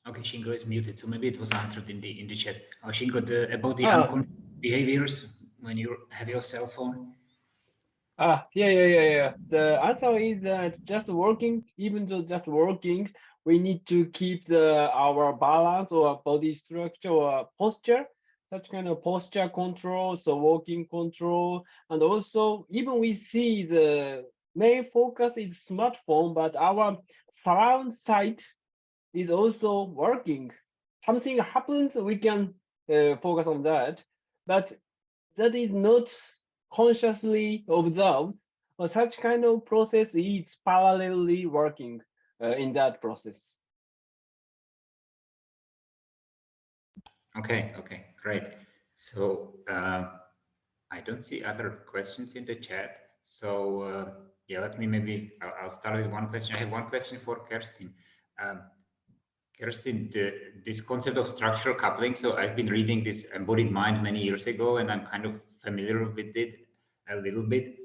Okay, Shingo is muted, so maybe it was answered in the chat. Shingo, about the Ah. unconscious behaviors when you have your cell phone. Yeah. The answer is that just working, even though just working, we need to keep our balance or body structure or posture, such kind of posture control, so walking control, and also even we see the main focus is smartphone, but our surround sight is also working. Something happens, we can focus on that, but that is not consciously observed, or such kind of process is parallelly working in that process. Okay, great. So I don't see other questions in the chat. So yeah, let me maybe, I'll start with one question. I have one question for Kerstin. Kerstin, this concept of structural coupling, so I've been reading this Embodied Mind many years ago, and I'm kind of familiar with it a little bit.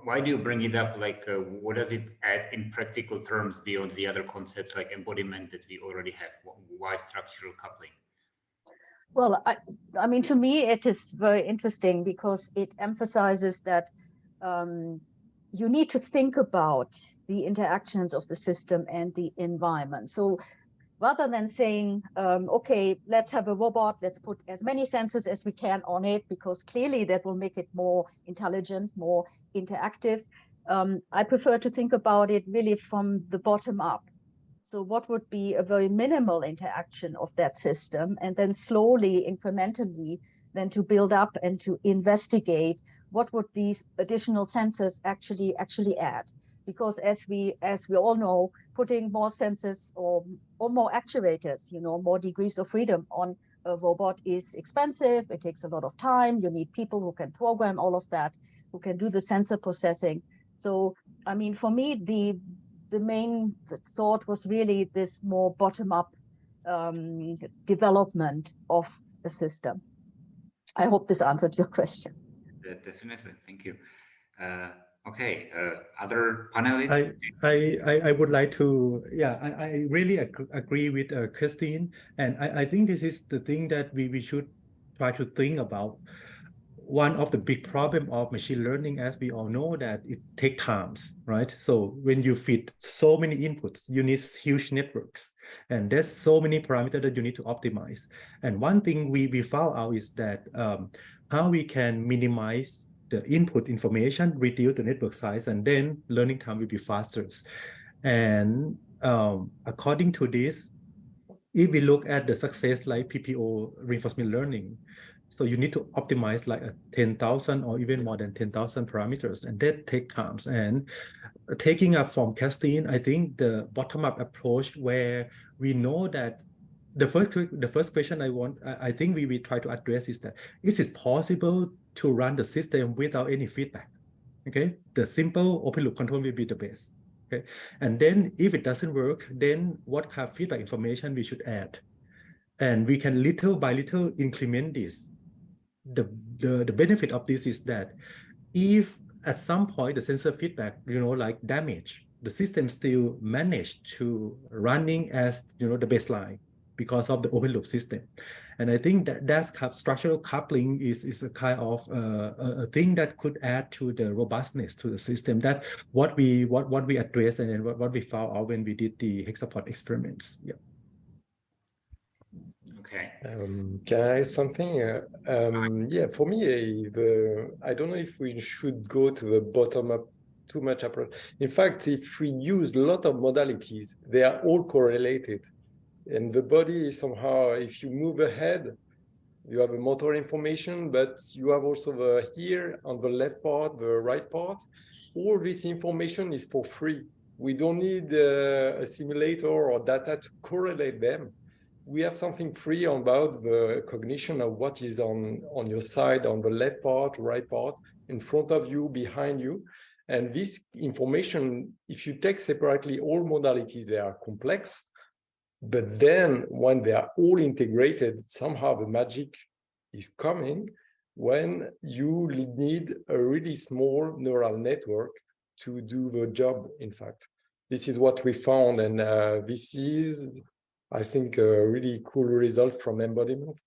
Why do you bring it up? Like, what does it add in practical terms beyond the other concepts like embodiment that we already have? Why structural coupling? Well, I mean, to me, it is very interesting because it emphasizes that you need to think about the interactions of the system and the environment. So rather than saying, okay, let's have a robot, let's put as many sensors as we can on it, because clearly that will make it more intelligent, more interactive. I prefer to think about it really from the bottom up. So what would be a very minimal interaction of that system, and then slowly, incrementally, then to build up and to investigate what would these additional sensors actually add. Because as we all know, putting more sensors or more actuators, more degrees of freedom on a robot is expensive. It takes a lot of time. You need people who can program all of that, who can do the sensor processing. So, I mean, for me, the main thought was really this more bottom-up development of the system. I hope this answered your question. Definitely, thank you. Okay, other panelists? I would like to, yeah, I really agree with Christine, and I think this is the thing that we should try to think about. One of the big problem of machine learning, as we all know, that it takes times, right? So when you feed so many inputs, you need huge networks, and there's so many parameters that you need to optimize. And one thing we found out is that how we can minimize the input information, reduce the network size, and then learning time will be faster. And according to this, if we look at the success like PPO reinforcement learning, so you need to optimize like 10,000 or even more than 10,000 parameters, and that takes time. And taking up from Kerstin, I think the bottom-up approach where we know that the first question I think we try to address is that, is it possible to run the system without any feedback? Okay, the simple open loop control will be the best. Okay, and then if it doesn't work, then what kind of feedback information we should add? And we can little by little increment this. The benefit of this is that if at some point the sensor feedback, like damage, the system still managed to running as, the baseline because of the open loop system. And I think that's structural coupling is a kind of a thing that could add to the robustness to the system. That what we addressed and what we found out when we did the hexapod experiments. Yeah. Okay. Can I add something? Yeah, for me, I don't know if we should go to the bottom-up too much approach. In fact, if we use a lot of modalities, they are all correlated. And the body somehow, if you move ahead, you have a motor information, but you have also the here on the left part, the right part. All this information is for free. We don't need a simulator or data to correlate them. We have something free about the cognition of what is on your side, on the left part, right part, in front of you, behind you. And this information, if you take separately all modalities, they are complex. But then when they are all integrated, somehow the magic is coming when you need a really small neural network to do the job, in fact. this is what we found, and this is, I think, a really cool result from embodiment,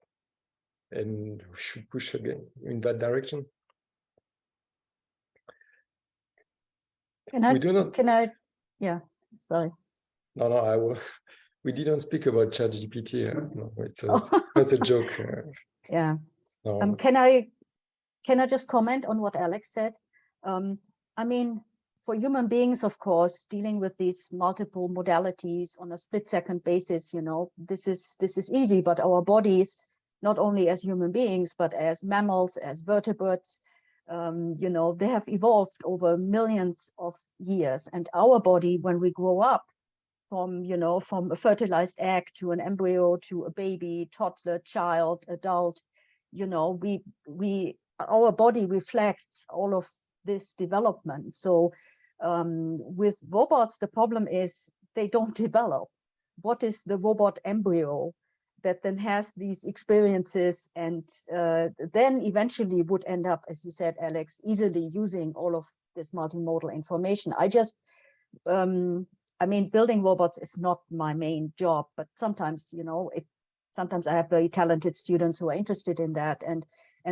and we should push again in that direction. Can I? We do not. Can I? Yeah. Sorry. No, I will. We didn't speak about ChatGPT. No, it's a joke. Yeah. No. Can I just comment on what Alex said? I mean, for human beings, of course, dealing with these multiple modalities on a split-second basis, you know, this is easy. But our bodies, not only as human beings, but as mammals, as vertebrates, you know, they have evolved over millions of years. And our body, when we grow up, from, you know, from a fertilized egg to an embryo to a baby, toddler, child, adult, you know, our body reflects all of this development. So with robots, the problem is they don't develop. What is the robot embryo that then has these experiences and then eventually would end up, as you said, Alex, easily using all of this multimodal information? I mean, building robots is not my main job, but sometimes, you know, sometimes I have very talented students who are interested in that. And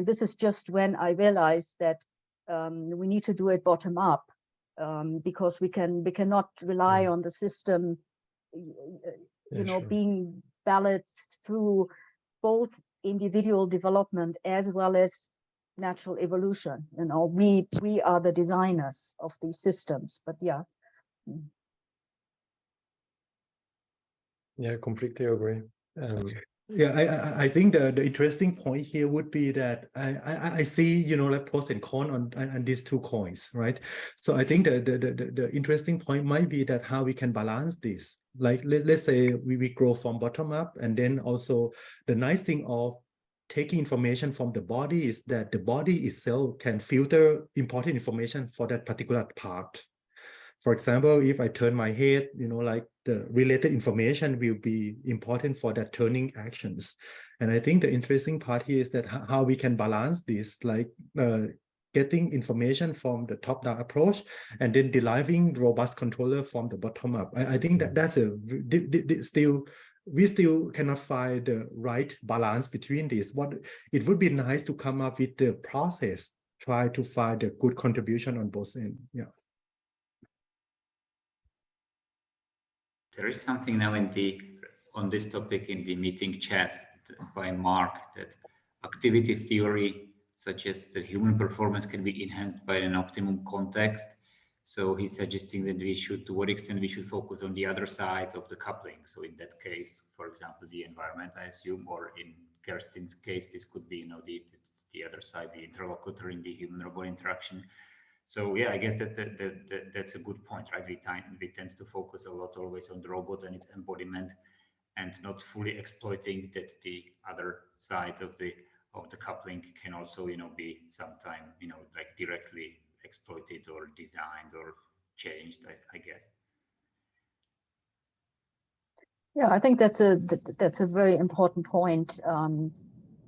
this is just when I realized that we need to do it bottom up, because we cannot rely on the system, you know, being balanced through both individual development as well as natural evolution. You know, we are the designers of these systems, but yeah. Yeah, completely agree. Yeah, I think the interesting point here would be that I see, you know, like pros and cons on these two coins, right? So I think the interesting point might be that how we can balance this. Like let's say we grow from bottom up, and then also the nice thing of taking information from the body is that the body itself can filter important information for that particular part. For example, if I turn my head, you know, like the related information will be important for that turning actions. And I think the interesting part here is that how we can balance this, like getting information from the top-down approach and then deriving robust controller from the bottom-up. I think that's we still cannot find the right balance between these. It would be nice to come up with the process, try to find a good contribution on both ends. Yeah. There is something now on this topic in the meeting chat by Mark, that activity theory suggests that human performance can be enhanced by an optimum context. So he's suggesting that to what extent we should focus on the other side of the coupling. So in that case, for example, the environment, I assume, or in Kerstin's case, this could be, you know, the other side, the interlocutor in the human-robot interaction. So yeah, I guess that's a good point, right? We tend to focus a lot always on the robot and its embodiment, and not fully exploiting that the other side of the coupling can also, you know, be sometime, you know, like directly exploited or designed or changed, I guess. Yeah, I think that's a very important point.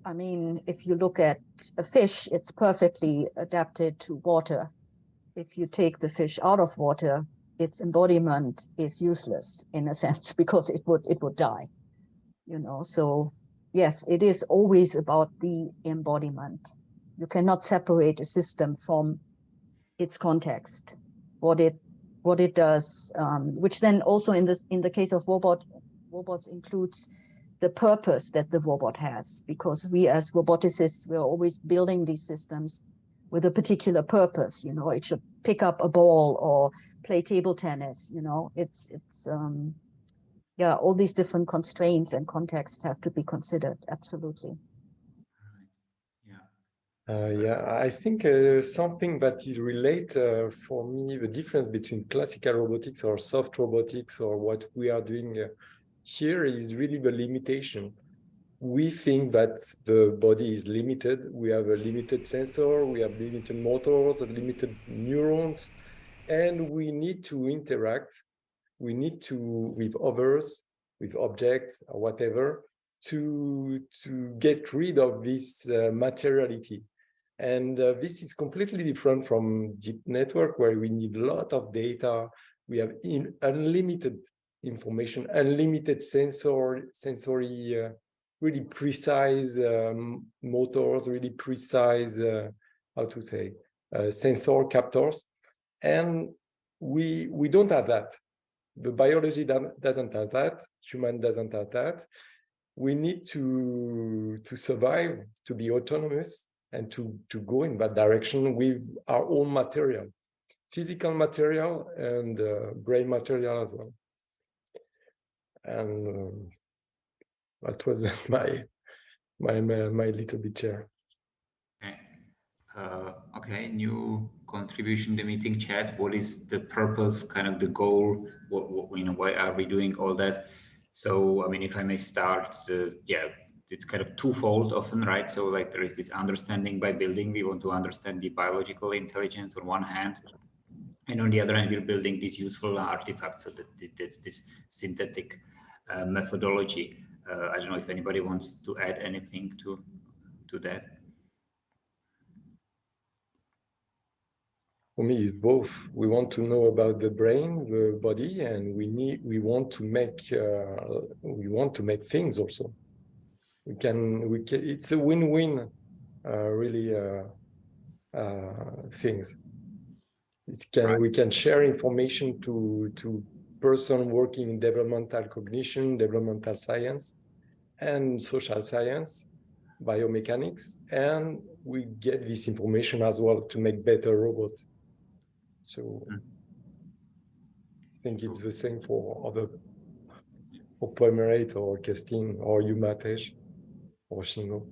I mean, if you look at a fish, it's perfectly adapted to water. If you take the fish out of water, its embodiment is useless in a sense, because it would die, you know. So yes, it is always about the embodiment. You cannot separate a system from its context, what it does, which then also in the case of robots includes the purpose that the robot has, because we as roboticists, we're always building these systems with a particular purpose. You know, it should pick up a ball or play table tennis. You know, it's yeah, all these different constraints and contexts have to be considered. Absolutely. Yeah, I think something that is relate for me, the difference between classical robotics or soft robotics or what we are doing here is really the limitation. We think that the body is limited. We have a limited sensor, we have limited motors, limited neurons, and we need to interact. We need to, with others, with objects or whatever, to get rid of this materiality. And this is completely different from deep network, where we need a lot of data. we have unlimited information, unlimited sensory, really precise motors, really precise, how to say, sensor captors. And we don't have that. The biology doesn't have that, human doesn't have that. We need to survive, to be autonomous, and to go in that direction with our own material, physical material and brain material as well. And that was my little bit share. Okay. Okay, new contribution to the meeting chat. What is the purpose, kind of the goal? What you know, why are we doing all that? So, I mean, if I may start, yeah, it's kind of twofold often, right? So, like, there is this understanding by building. We want to understand the biological intelligence on one hand, and on the other hand, we're building these useful artifacts. So that it's this synthetic methodology. I don't know if anybody wants to add anything to that. For me, it's both. We want to know about the brain, the body, and we want to make things also. We can it's a win-win, really things. We can share information to person working in developmental cognition, developmental science, and social science, biomechanics, and we get this information as well to make better robots. So I think it's the same for Polymerate or Kestin or Umatesh or Shingo.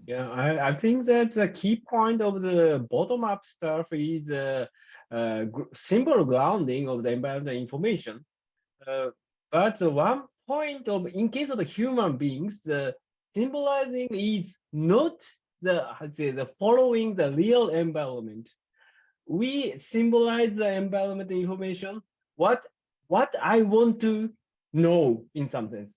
Yeah, I think that the key point of the bottom-up stuff is simple grounding of the environmental information. But one point in case of the human beings, the symbolizing is not the following the real environment. We symbolize the environment information, what I want to know in some sense.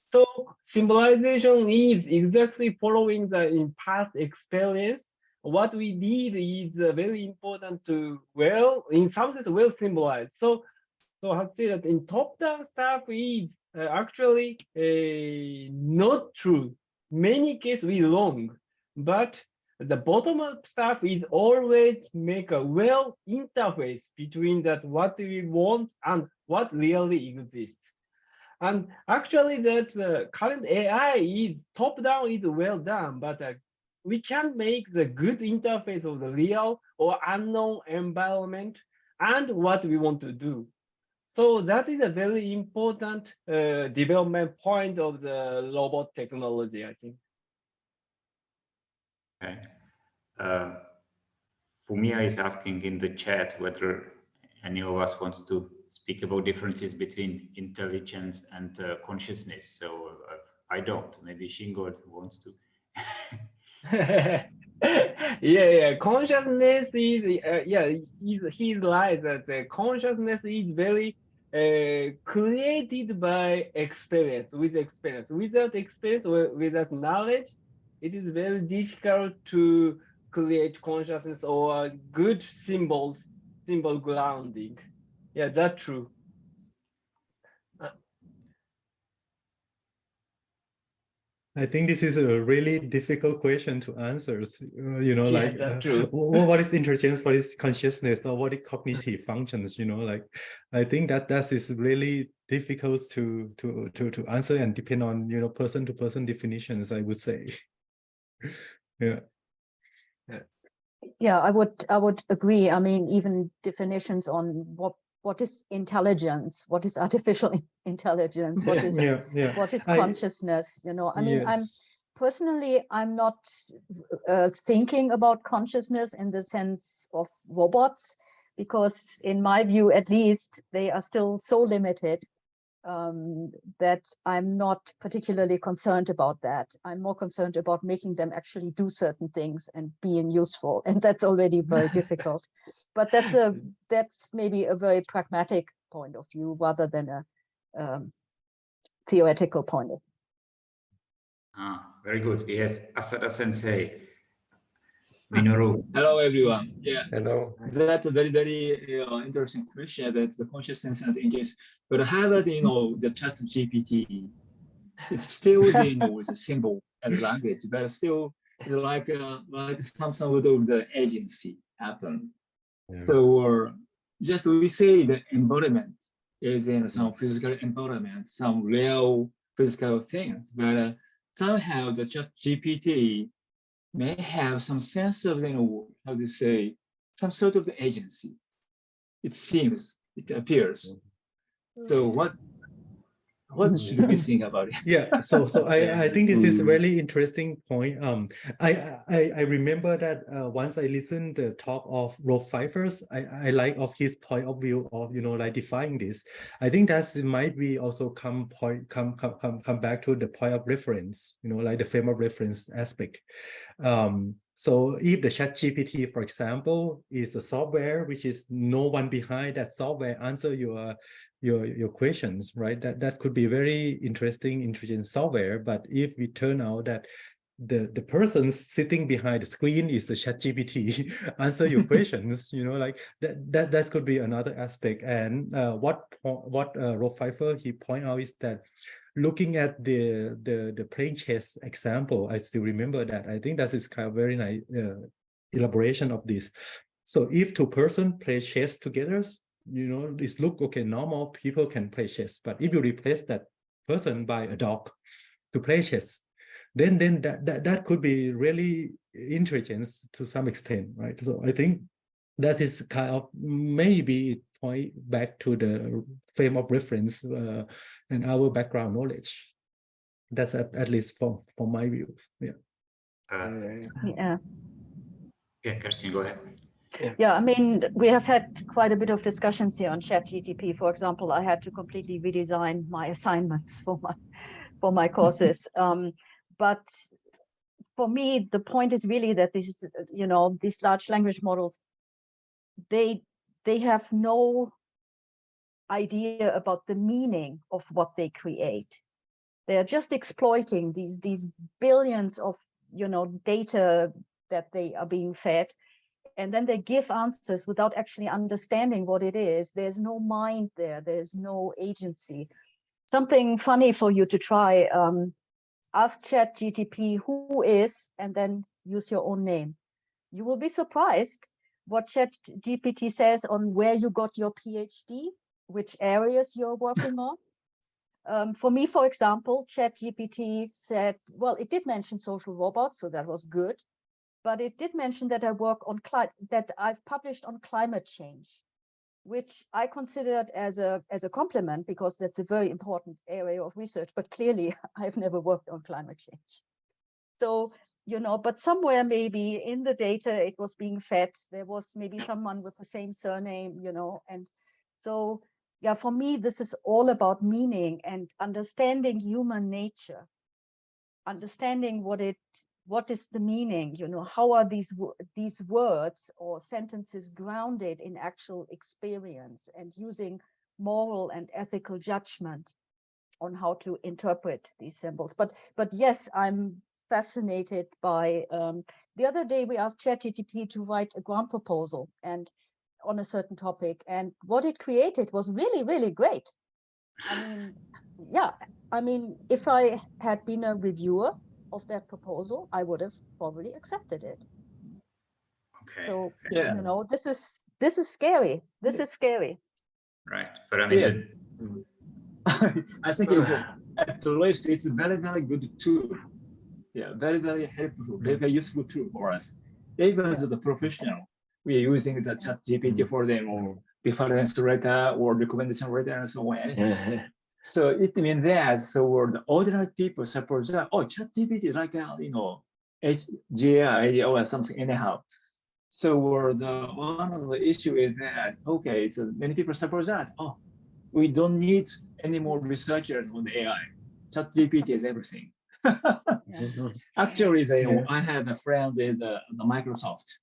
So symbolization is exactly following the in past experience. What we need is very important to, well, in some sense, well symbolized. So I have to say that in top-down stuff is actually not true. Many cases we wrong, but the bottom-up stuff is always make a well interface between that what we want and what really exists. And actually that current AI is top-down is well done, but we can make the good interface of the real or unknown environment and what we want to do. So that is a very important development point of the robot technology, I think. Okay. Fumia is asking in the chat whether any of us wants to speak about differences between intelligence and consciousness. So I don't. Maybe Shingo wants to. Yeah. Consciousness is he's right that the consciousness is very created by experience. With experience, without experience or without knowledge, it is very difficult to create consciousness or good symbol grounding. Yeah, that's true. I think this is a really difficult question to answer. You know, Yeah, like that's true. what is intelligence, what is consciousness, or what is cognitive functions? You know, like I think that is really difficult to answer and depend on, you know, person to person definitions, I would say. Yeah. Yeah, I would agree. I mean, even definitions on what is intelligence, what is artificial intelligence, what is what is consciousness, you know. I mean, yes. I'm not thinking about consciousness in the sense of robots, because in my view, at least, they are still so limited that I'm not particularly concerned about that. I'm more concerned about making them actually do certain things and being useful, and that's already very difficult. But that's maybe a very pragmatic point of view rather than a theoretical point of view. Very good. We have Asada Sensei. Minoru. Hello, everyone. Yeah, Hello. that's a very, very interesting question about the consciousness and engagement. But how about, the chat GPT? It's still, the symbol and language, but still it's like some sort of the agency happen. Yeah. So just we say the embodiment is in some physical embodiment, some real physical things, but somehow the chat GPT may have some sense of, how to say, some sort of the agency. It seems, it appears. So what should we think about it? Yeah, so I think this is a really interesting point. I remember that once I listened the talk of Rob Pfeiffer's, I like of his point of view of like defining this. I think that might be also come back to the point of reference, like the frame of reference aspect. So if the ChatGPT, for example, is a software which is no one behind that software answer your questions, right? That could be very interesting, intelligent software. But if we turn out that the person sitting behind the screen is the ChatGPT answer your questions, like that could be another aspect. And what Rob Pfeiffer he point out is that looking at the playing chess example, I still remember that. I think that is kind of very nice elaboration of this. So if two persons play chess together, this look okay, normal people can play chess, but if you replace that person by a dog to play chess, then that could be really intelligence to some extent, right? So I think that is kind of maybe point back to the frame of reference and our background knowledge. That's at least from my view. Yeah. Yeah. Yeah, Kerstin, go ahead. Yeah, I mean, we have had quite a bit of discussions here on ChatGPT. For example, I had to completely redesign my assignments for my courses. But for me, the point is really that this is, these large language models, they have no idea about the meaning of what they create. They are just exploiting these billions of data that they are being fed, and then they give answers without actually understanding what it is. There's no mind there. There's no agency. Something funny for you to try. Ask ChatGPT who is, and then use your own name. You will be surprised what ChatGPT says on where you got your PhD, which areas you're working on. For me, for example, ChatGPT said, well, it did mention social robots, so that was good. But it did mention that I work on that I've published on climate change, which I considered as a compliment, because that's a very important area of research. But clearly, I've never worked on climate change. So, but somewhere maybe in the data it was being fed, there was maybe someone with the same surname, and so, yeah, for me, this is all about meaning and understanding human nature, understanding what is the meaning, how are these words or sentences grounded in actual experience, and using moral and ethical judgment on how to interpret these symbols. But yes, I'm fascinated by, the other day we asked ChatGPT to write a grant proposal and on a certain topic, and what it created was really, really great. I mean, if I had been a reviewer of that proposal, I would have probably accepted it. Okay. So, Yeah. this is scary. This is scary. Right. But I mean, Yes. I think at least it's a very, very good tool. Yeah, very, very helpful, very, very useful tool for us. Even as a professional, we are using the ChatGPT for them, or reference letter or recommendation letter and so on. So it means that, so the ordinary people suppose that, oh, ChatGPT is like HGI or something anyhow. So one of the issue is that, okay, so many people suppose that, oh, we don't need any more researchers on the AI. ChatGPT is everything. Actually, I have a friend in the Microsoft.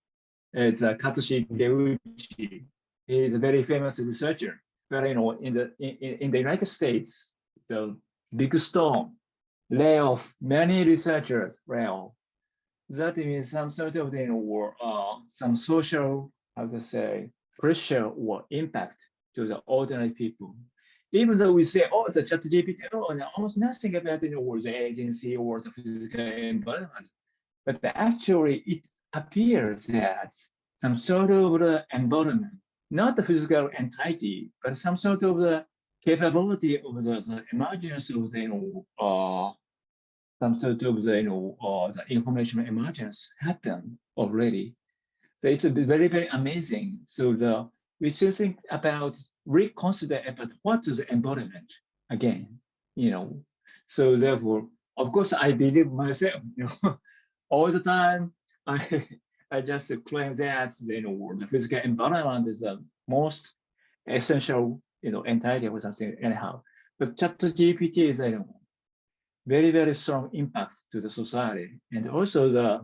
It's Katsushi Deuchi. He is a very famous researcher. But in the United States, the big storm, layoff many researchers, that means some sort of or some social, how to say, pressure or impact to the ordinary people. Even though we say, oh, the ChatGPT, oh, almost nothing about or the agency or the physical environment, but actually it appears that some sort of the environment, not the physical entity, but some sort of the capability of the emergence of the some sort of the information emergence happen already. So it's very, very amazing. So we should think about, reconsider about what is the environment again, So therefore, of course, I believe myself, all the time. I just claim that the physical environment is the most essential entity or something anyhow. But ChatGPT is very, very strong impact to the society, and also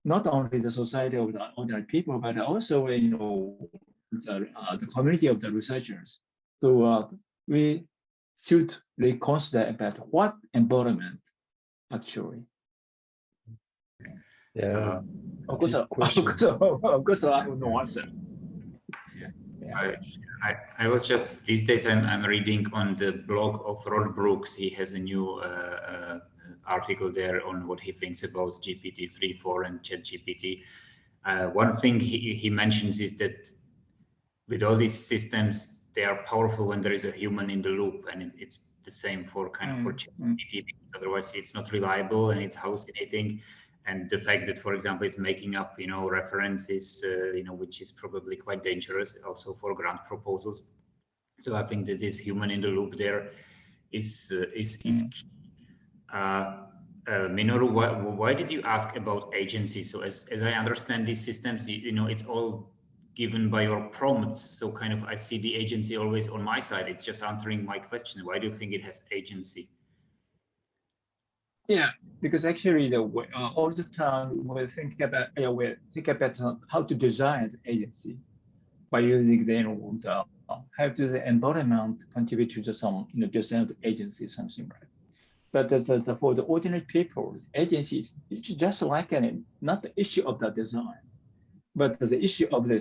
not only the society of the ordinary people, but also the community of the researchers. So we should reconsider about what environment actually. Yeah. Of course, deep questions. of course, I have no answer. I was just, these days I'm reading on the blog of Rod Brooks. He has a new article there on what he thinks about GPT-3, 4 and ChatGPT. One thing he mentions is that with all these systems, they are powerful when there is a human in the loop, and it's the same for for ChatGPT, because otherwise it's not reliable and it's hallucinating. And the fact that, for example, it's making up, references, which is probably quite dangerous also for grant proposals. So I think that this human in the loop there is key. Minoru, why did you ask about agency? So as I understand these systems, it's all given by your prompts. So I see the agency always on my side. It's just answering my question. Why do you think it has agency? Yeah, because actually, all the time we think about how to design the agency by using how do the environment contribute to some design of the agency, something, right? But for the ordinary people, agency is just like not the issue of the design, but the issue of the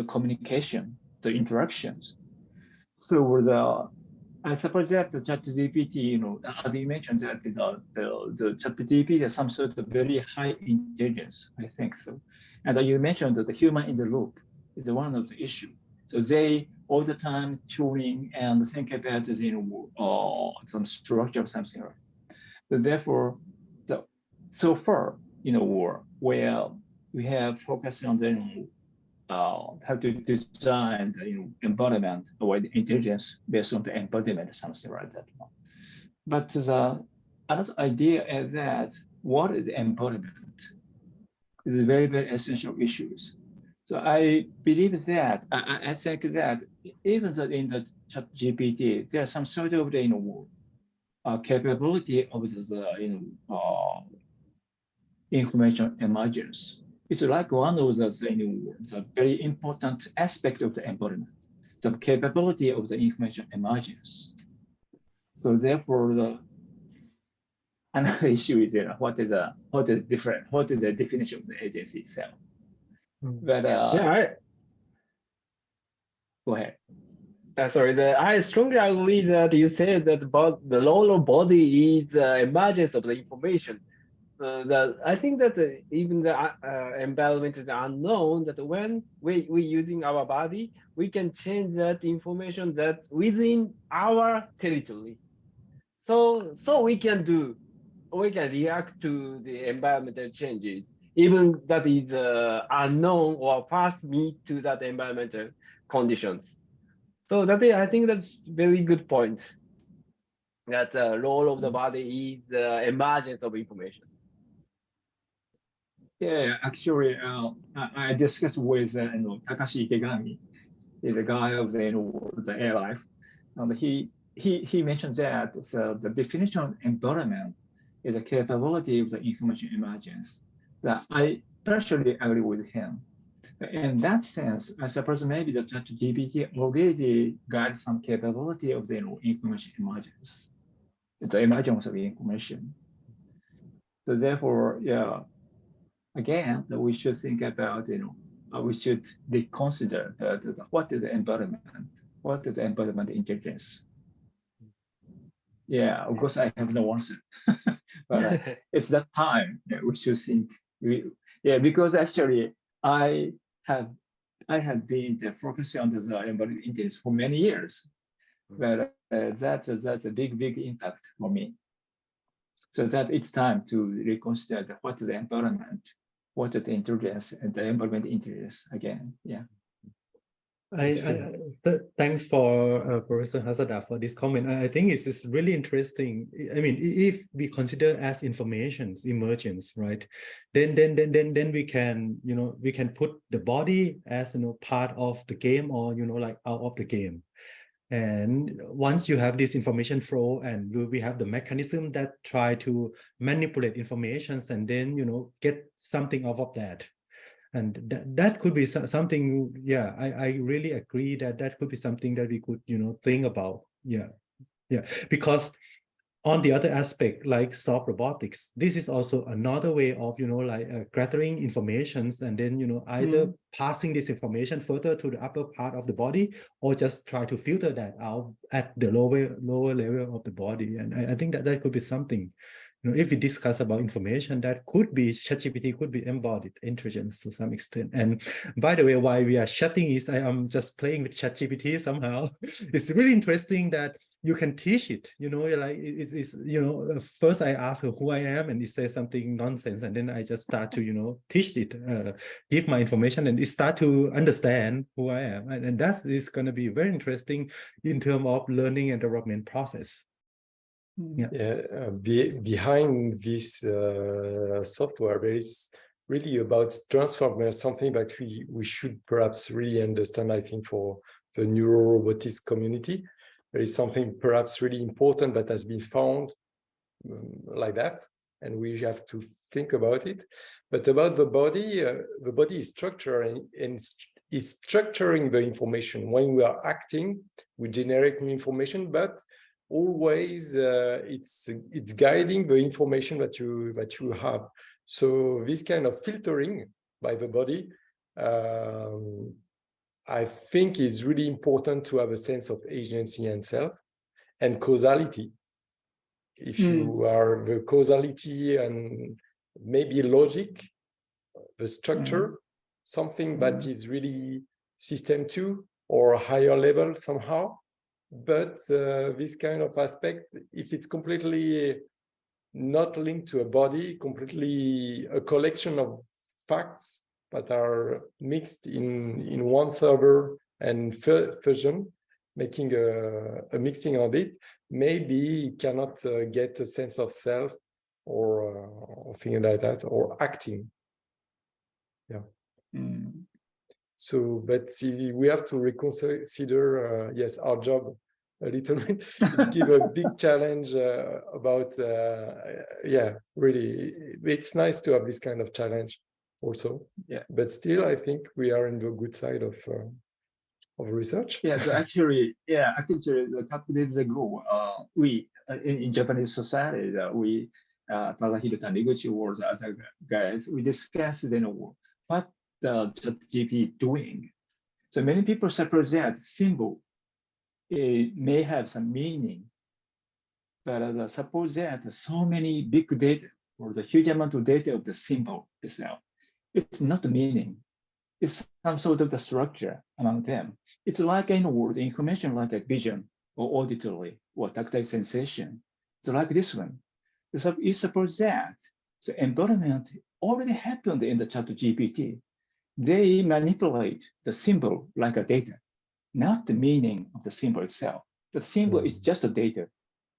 communication, the interactions. So I suppose that the ChatGPT, as you mentioned, that the ChatGPT has some sort of very high intelligence, I think so. And you mentioned that the human in the loop is one of the issues. So they all the time tuning and think about some structure or something, right? So therefore, so far, where we have focused on how to design the embodiment or the intelligence based on the embodiment, something like that. But another idea is that what is the embodiment is a very, very essential issues. So I believe that, I think that even in the ChatGPT, there's some sort of capability of the information emergence. It's like one of the very important aspect of the embodiment, the capability of the information emergence. So therefore, another issue is what is the definition of the agency itself? But go ahead. Sorry, I strongly agree that you said that about the role of body is the emergence of the information. I think that even the environment is unknown, that when we using our body, we can change that information that within our territory. So we can react to the environmental changes, even that is unknown or first meet to that environmental conditions. So I think that's very good point. That the role of the body is the emergence of information. Yeah, actually, I discussed with Takashi Ikegami, is a guy of the AirLife, and he mentioned that the definition of environment is a capability of the information emergence. That I partially agree with him. In that sense, I suppose maybe the ChatGPT already got some capability of the information emergence, the emergence of information. So therefore, yeah, again, we should think about, we should reconsider what is the environment, what is the environment intelligence. Yeah, of course, I have no answer, but it's that time that we should think. Because actually, I have been focusing on the environment intelligence for many years, but that's a big impact for me. So that it's time to reconsider what is the environment, what is the intelligence, and the environment intelligence again. Yeah. Thanks for Professor Hasada for this comment. I think it's really interesting. I mean, if we consider as information's emergence, right, then we can, we can put the body as, part of the game, or, like out of the game. And once you have this information flow, and we have the mechanism that try to manipulate informations, and then, get something out of that. And that could be something, yeah, I really agree that could be something that we could, think about. Yeah. Because on the other aspect, like soft robotics, this is also another way of, like gathering informations, and then, either passing this information further to the upper part of the body, or just try to filter that out at the lower level of the body. And I think that could be something. If we discuss about information, that could be ChatGPT, could be embodied intelligence to some extent. And by the way, while we are chatting, I am just playing with ChatGPT somehow. It's really interesting that you can teach it. Like it's first I ask her who I am, and it says something nonsense, and then I just start to teach it, give my information, and it start to understand who I am, and that is going to be very interesting in terms of learning and development process. Behind this software, there is really about transformer, something that we should perhaps really understand. I think for the neurorobotics community, there is something perhaps really important that has been found like that, and we have to think about it. But about the body is structuring and is structuring the information. When we are acting, we generate new information, but always it's guiding the information that you have. So this kind of filtering by the body, I think is really important to have a sense of agency and self and causality. If you are the causality and maybe logic, the structure, something that is really system 2 or higher level somehow. But this kind of aspect, if it's completely not linked to a body, completely a collection of facts that are mixed in one server and fusion, making a mixing of it, maybe cannot get a sense of self or thing like that, or acting. Yeah. So, but we have to reconsider, yes, our job a little bit. It's give a big challenge about, really, it's nice to have this kind of challenge also. Yeah. But still, I think we are in the good side of research. Yeah, so actually, a couple of days ago, we in Japanese society, we Tadahiro Taniguchi was other guys, we discussed what the ChatGPT doing. So many people suppose that symbol may have some meaning, but suppose that so many big data or the huge amount of data of the symbol itself, it's not the meaning. It's some sort of the structure among them. It's like in word information, like a vision or auditory or tactile sensation. So like this one. So you suppose that the environment already happened in the ChatGPT. They manipulate the symbol like a data, not the meaning of the symbol itself. The symbol is just a data,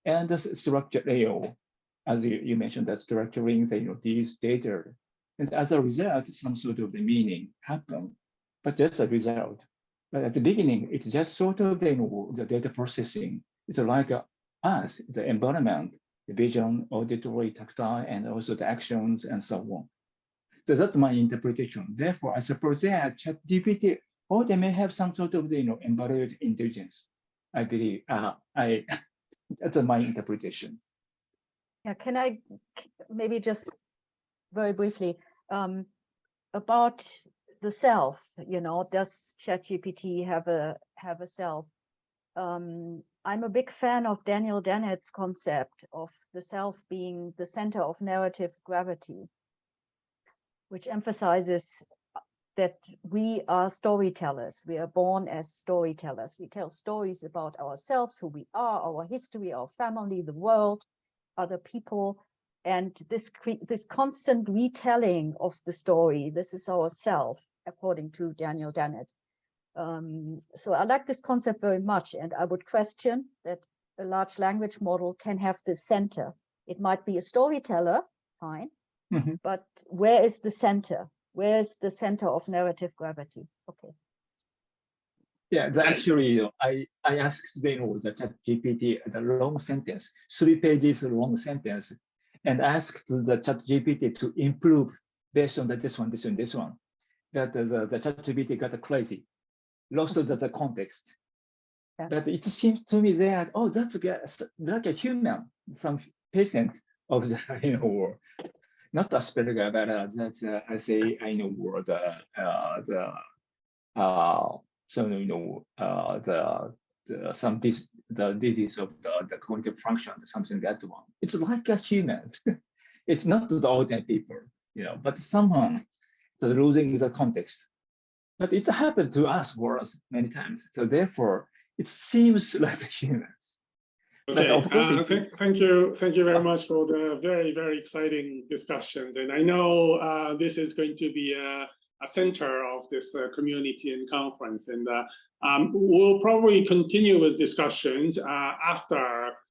and the structure layer, as you mentioned, that structuring these data, and as a result, some sort of the meaning happened. But that's a result. But at the beginning, it's just sort of the data processing. It's like us, the environment, the vision, auditory, tactile, and also the actions and so on. So that's my interpretation. Therefore, I suppose that ChatGPT, or they may have some sort of embodied intelligence. I believe. That's my interpretation. Yeah, can I maybe just very briefly? about the self. You know, does ChatGPT have a self? I'm a big fan of Daniel Dennett's concept of the self being the center of narrative gravity, which emphasizes that we are storytellers. We are born as storytellers. We tell stories about ourselves, who we are, our history, our family, the world, other people. And this constant retelling of the story, this is our self, according to Daniel Dennett. So I like this concept very much, and I would question that a large language model can have the center. It might be a storyteller, fine, but where is the center? Where is the center of narrative gravity? Okay. Yeah, actually, I asked them the ChatGPT the long sentence, 3 pages long sentence, and asked the ChatGPT to improve based on this one. But the ChatGPT got crazy, lost the context. Yeah. But it seems to me that, oh, that's like a human, some patient of the not Asperger, but that's I say word some the disease of the cognitive function, something that one. It's like a human. It's not the ordinary people, but someone that's losing the context. But it happened to us worse many times. So therefore, it seems like humans. Okay. But of course, thank you very much for the very, very exciting discussions. And I know this is going to be a center of this community and conference. And we'll probably continue with discussions after